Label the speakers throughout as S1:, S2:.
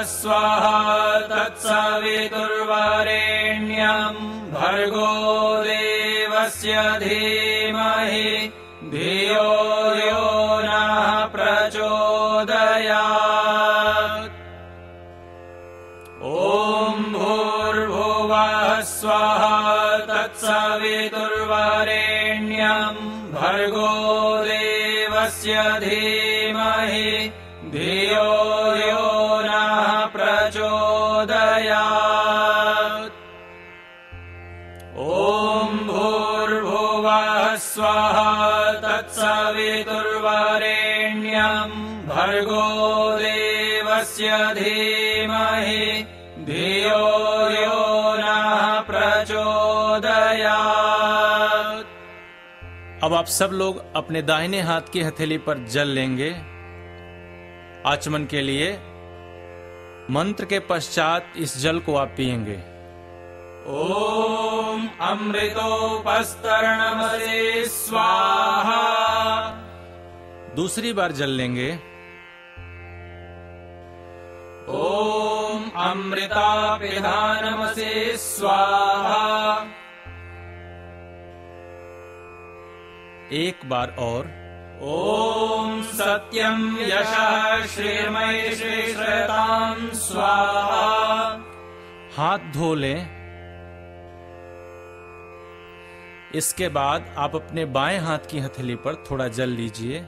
S1: स्वाहा तत्सवितुर्वरेण्यं भर्गो देवस्य धीमहि धियो यो नः प्रचोदयात्। ॐ भूर्भुवः स्वाहा तत्सवितुर्वरेण्यं भर्गो देवस्य धीमहि धियो यो नः प्रचोदयात्। ॐ भूर्भुवः स्वाहा तत्सवितुर्वरेण्यं भर्गो देवस्य धीमहि धियो यो नः प्रचोदयात्।
S2: अब आप सब लोग अपने दाहिने हाथ की हथेली पर जल लेंगे आचमन के लिए। मंत्र के पश्चात इस जल को आप पिएंगे।
S1: ओम अमृतोपस्तरणमसे स्वाहा।
S2: दूसरी बार जल लेंगे।
S1: ओम अमृतापिधानमसे स्वाहा।
S2: एक बार और।
S1: ओम सत्यम यशः श्रीमय श्रीश्रतां स्वाहा।
S2: हाथ धो लें। इसके बाद आप अपने बाएं हाथ की हथेली पर थोड़ा जल लीजिए।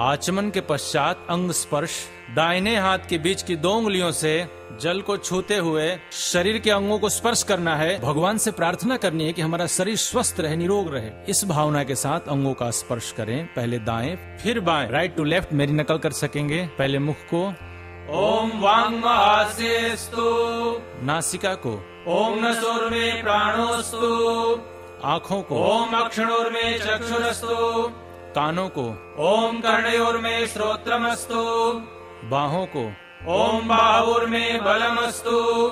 S2: आचमन के पश्चात अंग स्पर्श दाहिने हाथ के बीच की 2 उंगलियों से जल को छूते हुए शरीर के अंगों को स्पर्श करना है। भगवान से प्रार्थना करनी है कि हमारा शरीर स्वस्थ रहे, निरोग रहे। इस भावना के साथ अंगों का स्पर्श करें। पहले दाएं फिर बाएं, राइट टू लेफ्ट मेरी नकल कर सकेंगे। पहले मुख को।
S1: ओम वाङ्महास्यस्तु।
S2: नासिका को।
S1: ओम नसोर्मे प्राणोस्तु।
S2: आँखों को।
S1: ओम अक्षणोर्मे चक्षुरस्तु।
S2: कानों को।
S1: ओम कर्णयोर्मे श्रोत्रमस्तु।
S2: बाहों को।
S1: ओम बाहुर्मे बलमस्तु।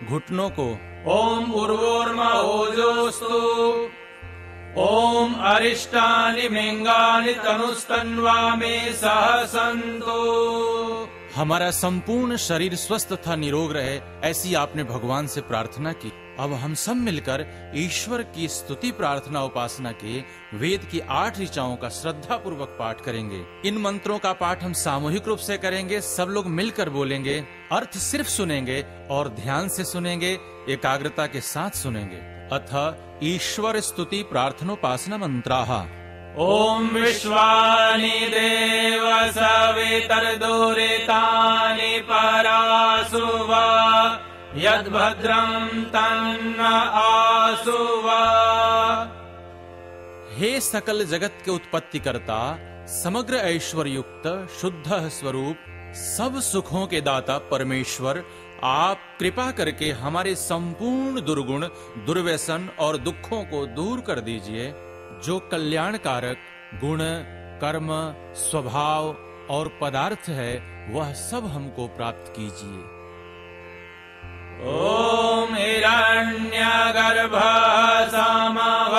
S2: घुटनों को।
S1: ओम उर्वोर्महोजोस्तु। ओम अरिष्टानि मिंगानि तनुस्तन्वा मे सह सन्तु।
S2: हमारा संपूर्ण शरीर स्वस्थ तथा निरोग रहे, ऐसी आपने भगवान से प्रार्थना की। अब हम सब मिलकर ईश्वर की स्तुति प्रार्थना उपासना के वेद की 8 ऋचाओं का श्रद्धा पूर्वक पाठ करेंगे। इन मंत्रों का पाठ हम सामूहिक रूप से करेंगे। सब लोग मिलकर बोलेंगे, अर्थ सिर्फ सुनेंगे और ध्यान से सुनेंगे, एकाग्रता के साथ सुनेंगे। अथ ईश्वर स्तुति प्रार्थनोपासना मंत्राः।
S1: ओम विश्वानि देव सवितर्दुरितानि परासुवा यद्भद्रं तन्न आसुवा।
S2: हे सकल जगत के उत्पत्ति करता, समग्र ऐश्वर्य युक्त शुद्ध स्वरूप, सब सुखों के दाता परमेश्वर, आप कृपा करके हमारे संपूर्ण दुर्गुण, दुर्व्यसन और दुखों को दूर कर दीजिए। जो कल्याणकारक गुण, कर्म, स्वभाव और पदार्थ है, वह सब हमको प्राप्त कीजिए।
S1: ओम हिरण्यगर्भः समवर्तताग्रे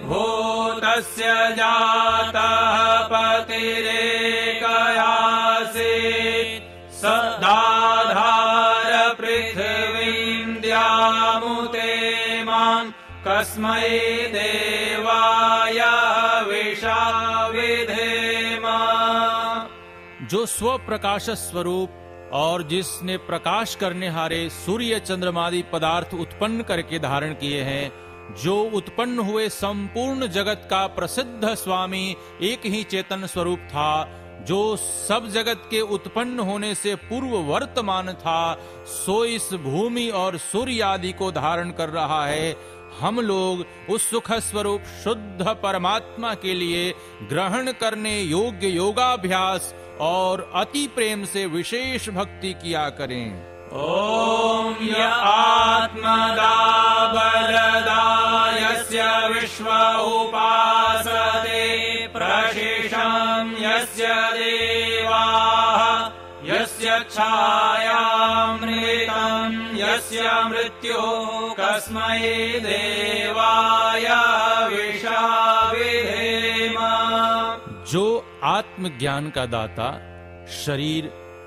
S1: भूतस्य जातः पतिरेकयासीत् सदाधार पृथिवीं द्यामुते मां कस्मै देवाय हविषा विधेम।
S2: जो स्व प्रकाश स्वरूप और जिसने प्रकाश करने हारे सूर्य चंद्रमादि पदार्थ उत्पन्न करके धारण किए हैं, जो उत्पन्न हुए संपूर्ण जगत का प्रसिद्ध स्वामी एक ही चेतन स्वरूप था, जो सब जगत के उत्पन्न होने से पूर्व वर्तमान था, सो इस भूमि और सूर्य आदि को धारण कर रहा है। हम लोग उस सुख स्वरूप शुद्ध परमात्मा के लिए ग्रहण करने योग्य योगाभ्यास और अति प्रेम से विशेष भक्ति किया करें।
S1: ओम य आत्मदा बलदा यस्य विश्व उपासते प्रशिषं यस्य देवाः यस्य छायामृतं यस्य मृत्युः कस्मै देवाय हविषा विधेम।
S2: जो आत्मज्ञान का दाता, शरीर,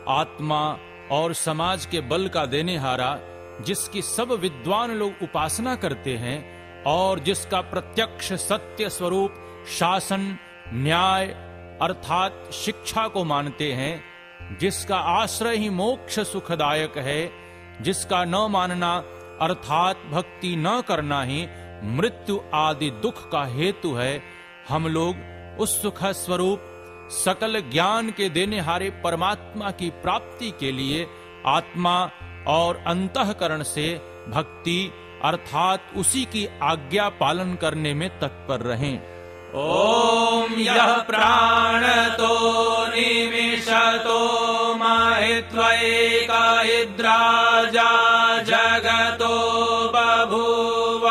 S2: आत्मा और समाज के बल का देनेहारा, जिसकी सब विद्वान लोग उपासना करते हैं और जिसका प्रत्यक्ष सत्य स्वरूप शासन, न्याय अर्थात शिक्षा को मानते हैं, जिसका आश्रय ही मोक्ष सुखदायक है, जिसका न मानना अर्थात भक्ति न करना ही मृत्यु आदि दुख का हेतु है, हम लोग उस सुख स्वरूप सकल ज्ञान के देनेहारे परमात्मा की प्राप्ति के लिए आत्मा और अंतःकरण से भक्ति अर्थात उसी की आज्ञा पालन करने में तत्पर रहें।
S1: ओम यः प्राणतो निमिषतो महित्वैका इद्राजा जगतो बभूव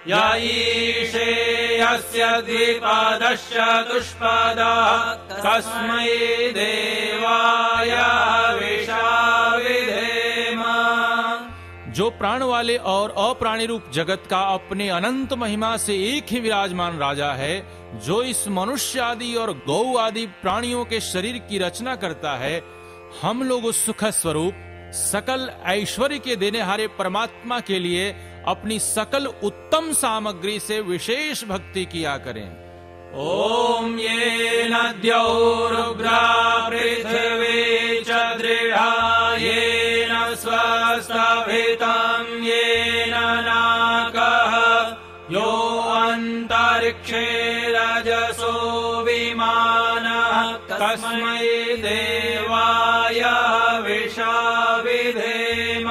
S1: य ईशे यस्य द्विपादश्च दुष्पदः कस्मै देवाय विशा विधेम।
S2: जो प्राण वाले और अप्राणी रूप जगत का अपने अनंत महिमा से एक ही विराजमान राजा है, जो इस मनुष्य आदि और गौ आदि प्राणियों के शरीर की रचना करता है, हम लोग उस सुख स्वरूप सकल ऐश्वर्य के देनेहारे परमात्मा के लिए अपनी सकल उत्तम सामग्री से विशेष भक्ति किया करें।
S1: ओम येन द्यौरुग्रा पृथिवी च दृढ़ा येन स्वस्थभितं येन नाकः यो अन्तरिक्षे रजसो विमानः तस्मै देवाय विशा विधेम।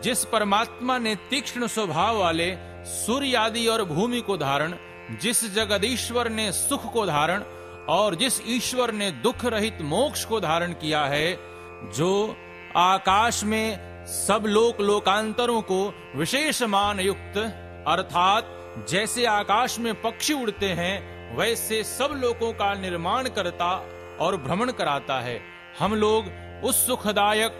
S2: जिस परमात्मा ने तीक्ष्ण स्वभाव वाले सूर्य आदि और भूमि को धारण, जिस जगदीश्वर ने सुख को धारण और जिस ईश्वर ने दुख रहित मोक्ष को धारण किया है, जो आकाश में सब लोक लोकांतरों को विशेष मान युक्त अर्थात जैसे आकाश में पक्षी उड़ते हैं वैसे सब लोकों का निर्माण करता और भ्रमण कराता है, हम लोग उस सुखदायक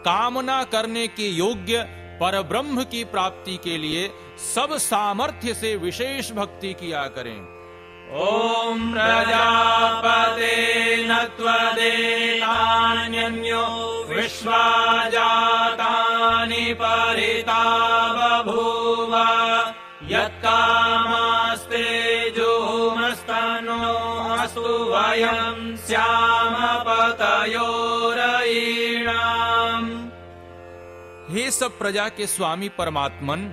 S2: कामना करने के योग्य परब्रह्म की प्राप्ति के लिए सब सामर्थ्य से विशेष भक्ति किया करें।
S1: ओम प्रजापते त्वदेतान्यो विश्वा जातानि परिता बभूव यत्कामास्ते जुहुमस्तनो अस्तु वयं स्याम पतयोरयीणाम्।
S2: हे सब प्रजा के स्वामी परमात्मन,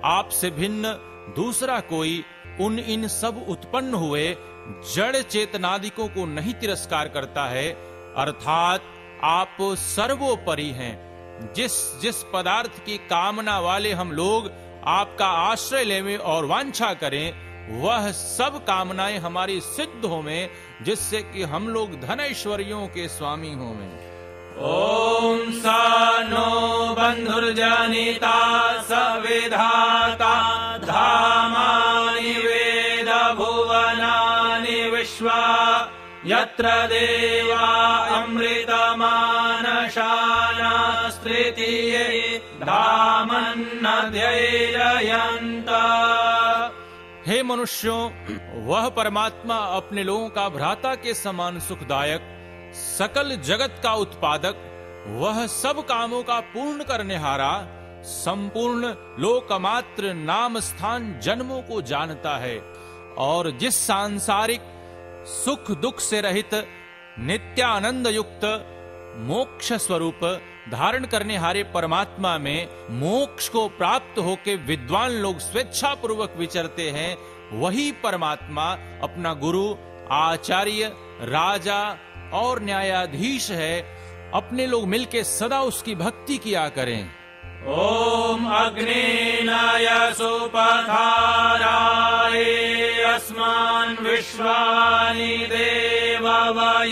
S2: आपसे भिन्न दूसरा कोई उन इन सब उत्पन्न हुए जड़ चेतनादिकों को नहीं तिरस्कार करता है, अर्थात आप सर्वोपरि हैं। जिस जिस पदार्थ की कामना वाले हम लोग आपका आश्रय लेवें और वांछा करें, वह सब कामनाएं हमारी सिद्ध होवें, जिससे कि हम लोग धन ऐश्वर्यों के स्वामी होवें।
S1: ओम स नो बंधुर्जनिता सविधाता धामानि वेद भुवनानि विश्वा यत्र देवा अमृतमानशानास्तृतीये धामन्नध्ययन्त।
S2: हे मनुष्यों, वह परमात्मा अपने लोगों का भ्राता के समान सुखदायक, सकल जगत का उत्पादक, वह सब कामों का पूर्ण करनेहारा, संपूर्ण लोकमात्र नाम स्थान जन्मों को जानता है और जिस सांसारिक सुख दुख से रहित नित्यानंद युक्त मोक्ष स्वरूप धारण करने हारे परमात्मा में मोक्ष को प्राप्त होके विद्वान लोग स्वेच्छा पूर्वक विचरते हैं, वही परमात्मा अपना गुरु, आचार्य, राजा और न्यायाधीश है। अपने लोग मिलके सदा उसकी भक्ति किया करें।
S1: ओम अग्नेनाय सुपथाराय अस्मान् विश्वानि देववायुनानि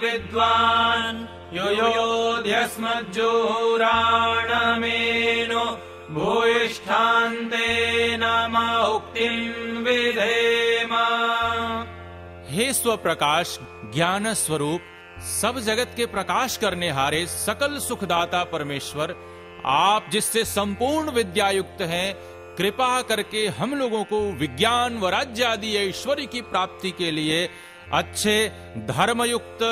S1: विद्वान् योयोध्यस्मज्जुहुराणमेनो भूयिष्ठान्ते नमः उक्तिं विधेम।
S2: हे स्वप्रकाश ज्ञान स्वरूप सब जगत के प्रकाश करने हारे सकल सुखदाता परमेश्वर, आप जिससे संपूर्ण विद्या युक्त हैं, कृपा करके हम लोगों को विज्ञान व राज्य आदि ऐश्वर्य की प्राप्ति के लिए अच्छे धर्मयुक्त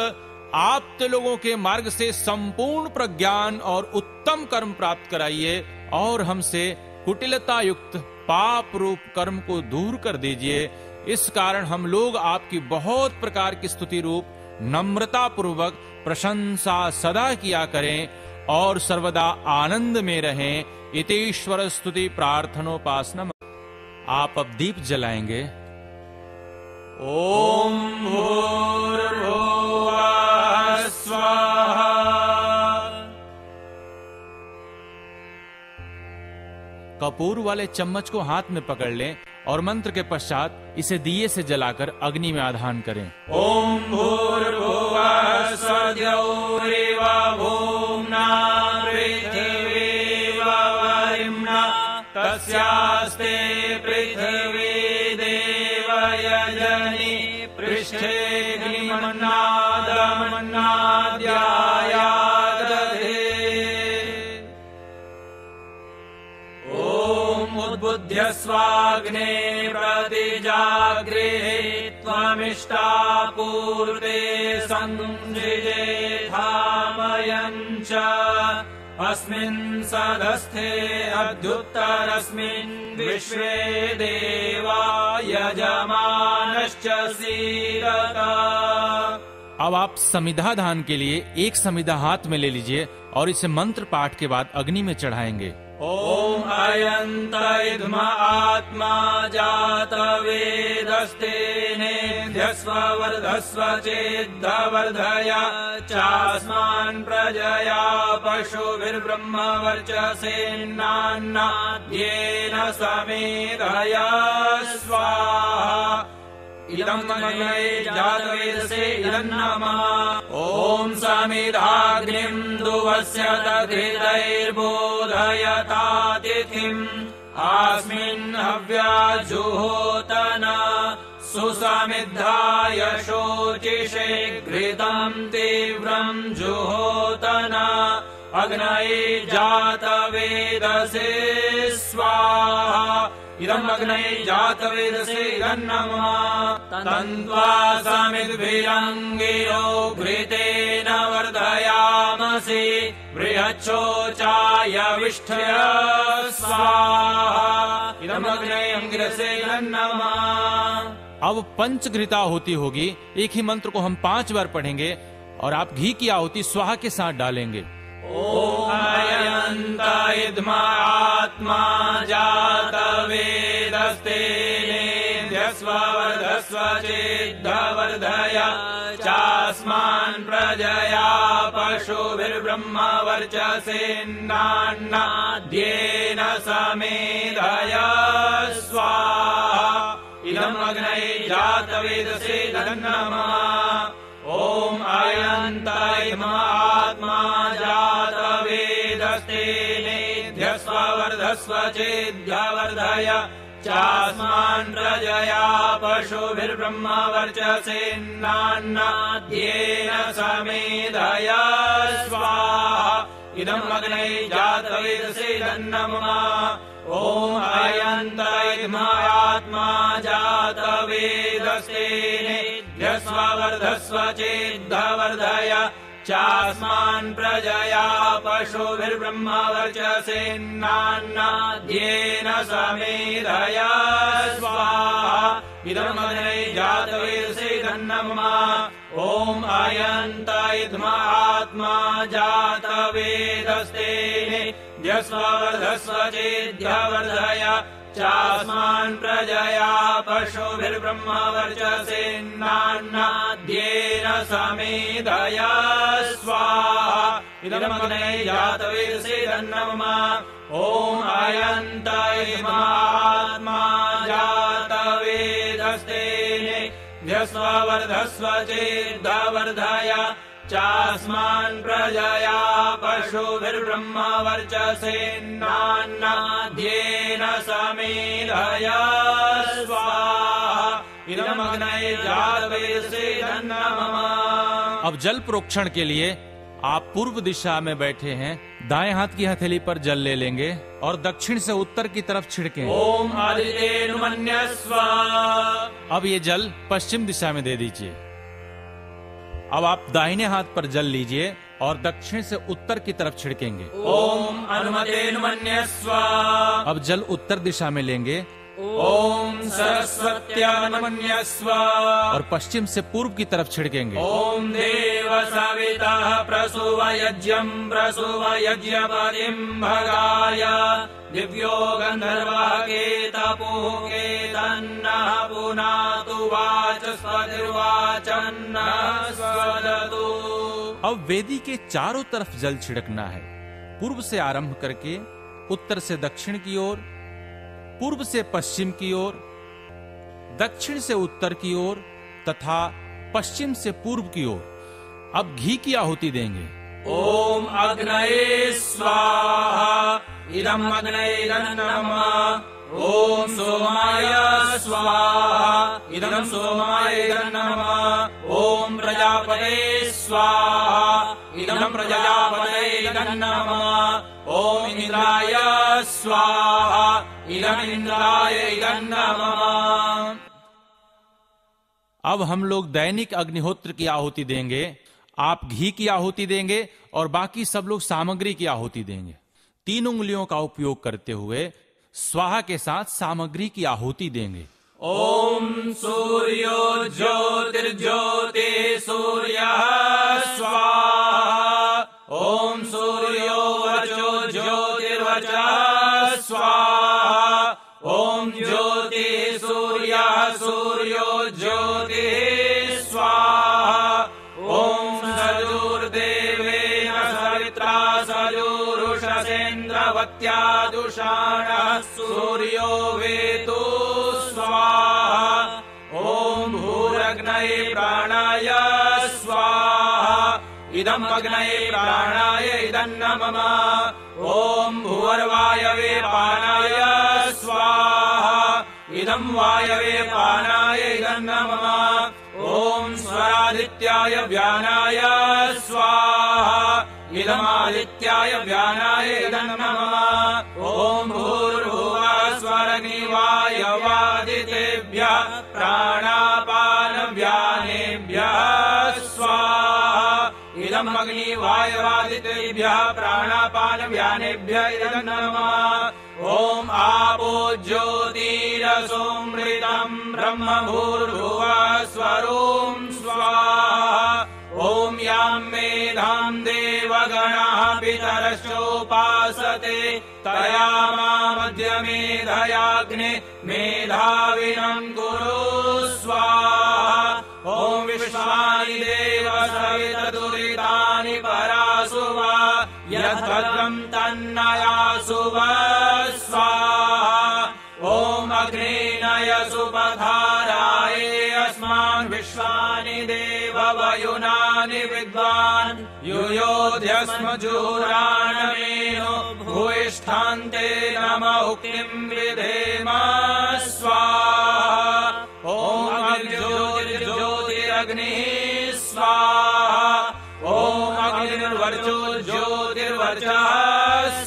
S2: आप लोगों के मार्ग से संपूर्ण प्रज्ञान और उत्तम कर्म प्राप्त कराइए और हमसे कुटिलता युक्त पाप रूप कर्म को दूर कर दीजिए। इस कारण हम लोग आपकी बहुत प्रकार की स्तुति रूप नम्रता पूर्वक प्रशंसा सदा किया करें और सर्वदा आनंद में रहें। इतीश्वर स्तुति प्रार्थनोपासना। आप अब दीप जलाएंगे।
S1: ओम भूर्भुवः स्वाहा।
S2: कपूर वाले चम्मच को हाथ में पकड़ लें और मंत्र के पश्चात इसे दिए से जलाकर अग्नि में आधान करें।
S1: ओम भूर्भुवः स्वद्यौरिव भूम्ना पृथिवी वरिम्ना तस्यास्ते पृथिवी देवयजनि पृष्ठे ग्निमन्नादमन्नाद्यायादधे। उद्बुध्यस्वाग्ने प्रतिजागृहे त्वमिष्टापूर्ते संसृजेथामयञ्च अस्मिन् सदस्थे अद्युत्तरस्मिन् विश्वे देवा यजमानश्च सीदता।
S2: अब आप समिधा दान के लिए एक समिधा हाथ में ले लीजिए और इसे मंत्र पाठ के बाद अग्नि में चढ़ाएंगे।
S1: ओम अयंत इद्म आत्मा जात वेदस्तेनेध्यस्व वर्धस्व चेद्धवर्धय चास्मान् प्रजया पशुभिर्ब्रह्म वर्चसेन्नान्नाद्येन समेधय स्वाहा। इदं मन्ये जातवेदसे इदं नमः। ओम समिधाग्निं दुवस्य तद्हृदैर्बोधयतातिथिम् अस्मिन् हव्याजुहोतन सुसमिद्धाय शोचिषे घृतं तीव्रं जुहोतन अग्नये जातवेदसे स्वाहा। इदं अग्नये जातवेदसे इदं नमः। तन्त्वा समिद्भिरङ्गिरो घृतेन वर्धयामसि बृहच्छोचाय विष्ठय स्वाहा। इदं अग्नये अंगिरसे इदं नमः।
S2: अब पंचघृता आहुति होगी। एक ही मंत्र को हम 5 बार पढ़ेंगे और आप घी की आहुति स्वाहा के साथ डालेंगे।
S1: ओम अयंत इद्म आत्मा जात वेदस्तेनेध्यस्व वर्धस्व चेद्धवर्धय चास्मान् प्रजया पशुभिर्ब्रह्म वर्चसेन्नान्नाद्येन समेधय स्वाहा। इदं अग्नये जातवेदसे इदं नमः। ओम अयंत इद्म आत्मा जात वेदस्तेनेध्यस्व वर्धस्व चेद्धवर्धय चास्मान् प्रजया पशुभिर्ब्रह्म वर्चसेन्नान्नाद्येन समेधय स्वाहा। इदं अग्नये जातवेदसे इदं नमः। ओम अयंत इद्म आत्मा जात वेदस्तेनेध्यस्व वर्धस्व चेद्धवर्धय चास्मान् प्रजया पशुभिर्ब्रह्म वर्चसेन्नान्नाद्येन समेधय स्वाहा। इदं अग्नये जातवेदसे इदं नमः। ओम अयंत इद्म आत्मा जात वेदस्तेनेध्यस्व वर्धस्व चेद्धवर्धय चास्मान् प्रजया पशुभिर्ब्रह्म वर्चसेन्नान्नाद्येन समेधय स्वाहा। इदं अग्नये जातवेदसे इदं नमः। ओम अयंत इद्म आत्मा जात वेदस्तेनेध्यस्व वर्धस्व चेद्धवर्धय चास्मान् प्रजया पशुभिर्ब्रह्म वर्चसेन्नान्नाद्येन समेधय स्वाहा। इदं अग्नये जातवेदसे इदं नमः।
S2: अब जल प्रोक्षण के लिए आप पूर्व दिशा में बैठे हैं। दाएं हाथ की हथेली पर जल ले लेंगे और दक्षिण से उत्तर की तरफ छिड़कें।
S1: ओम आदितेनुमन्यस्व।
S2: अब ये जल पश्चिम दिशा में दे दीजिए। अब आप दाहिने हाथ पर जल लीजिए और दक्षिण से उत्तर की तरफ छिड़केंगे।
S1: ओम अनुमतेन्मन्यस्व।
S2: अब जल उत्तर दिशा में लेंगे
S1: ओम सरस्वत्यान्मन्यस्व।
S2: और पश्चिम से पूर्व की तरफ छिड़केंगे।
S1: ओम देव सविता प्रसूव यज्ञम प्रसूव यज्ञपतिं भगाय दिव्यो गंधर्वः केतपुः केतन्नः पुनातु वाचस्पतिर्वाचन्नः स्वदतु।
S2: अब वेदी के चारों तरफ जल छिड़कना है। पूर्व से आरंभ करके उत्तर से दक्षिण की ओर, पूर्व से पश्चिम की ओर, दक्षिण से उत्तर की ओर तथा पश्चिम से पूर्व की ओर। अब घी की आहुति देंगे।
S1: ओम अग्नये स्वाहा इदं अग्नये नमः। ओम सोमाय स्वाहा इदं सोमाय नमः। ओम प्रजापते स्वाहा इदं प्रजापते नमः। ओम इंद्राय स्वाहा इदं इंद्राय नमः।
S2: अब हम लोग दैनिक अग्निहोत्र की आहुति देंगे। आप घी की आहुति देंगे और बाकी सब लोग सामग्री की आहुति देंगे। 3 उंगलियों का उपयोग करते हुए स्वाहा के साथ सामग्री की आहुति देंगे।
S1: ओम सूर्यो ज्योतिर्ज्योति सूर्यः स्वाहा। ओम सूर्यो वचो ज्योतिर्वचः स्वाहा। ओम ज्योति सूर्यः सूर्यो ज्योतिः स्वाहा। ओम सजुर्देवेन सवित्रा सजुरुषसेन्द्रवत्या दुषाणः सूर्यो वेतु स्वाहा। ओम भूरग्नये प्राणाय स्वाहा इदं अग्नये प्राणाय इदं नमः। ओम भूर्वायवे पानाय स्वाहा इदं वायवे पानाय इदं नमः। ओम स्वरादित्याय व्यानाय स्वाहा इदमादित्याय व्यानाय इदं नमः। ओम भूर्भुवः स्वरग्निवायवादितेभ्यः प्राणापानव्यानेभ्यः स्वाहा इदं अग्निवायवादितेभ्यः प्राणापानव्यानेभ्यः इदं नमः। ओम आपो ज्योतिरसोमृतं ब्रह्म भूर्भुवः स्वरों स्वाहा। ओम यां मेधां देवगणाः पितरश्चोपासते तया मामद्य मेधयाग्ने मेधाविनं कुरु स्वाहा। ओम विश्वानि देव सवितदुरितानि परासु वा यद्भद्रं तन्नयासु वा स्वाहा। ओम अग्नेनयसु पधाराये अस्मान् विश्वानि देव वयुनानि विद्वान् युयोध्यस्म जुहुराणमेनो भूयिष्ठान्ते नम उक्तिं विधेम स्वाहा। ओम अग्निर्ज्योतिरग्निः स्वाहा। ओम अग्निर्वर्चो ज्योतिर्वर्चः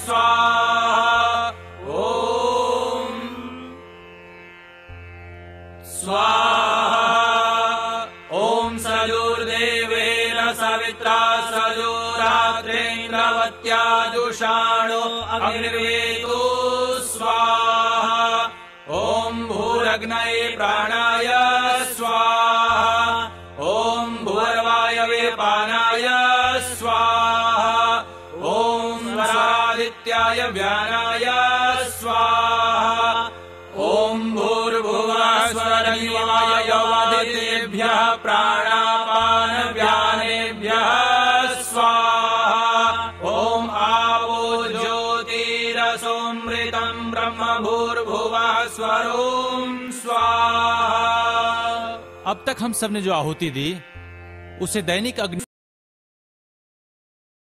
S1: स्वाहा। ओम स्वाहा। ओम सजुर्देवेन सवित्रा सजुरात्रेन्द्रवत्या जुषाणो अग्निर्वेतु स्वाहा। ओम भूरग्नये प्राणाय स्वाहा। ओम भूर्वायवे पानाय स्वाहा। ओम स्वरादित्याय व्यानाय स्वाहा। ओम भूर्भुवः स्वरग्निवायवादितेभ्यः प्राणापानव्यानेभ्यः स्वाहा। ओम आपो ज्योतिरसोमृतं ब्रह्म भूर्भुवः स्वरों स्वाहा।
S2: अब तक हम सब ने जो आहुति दी उसे दैनिक अग्नि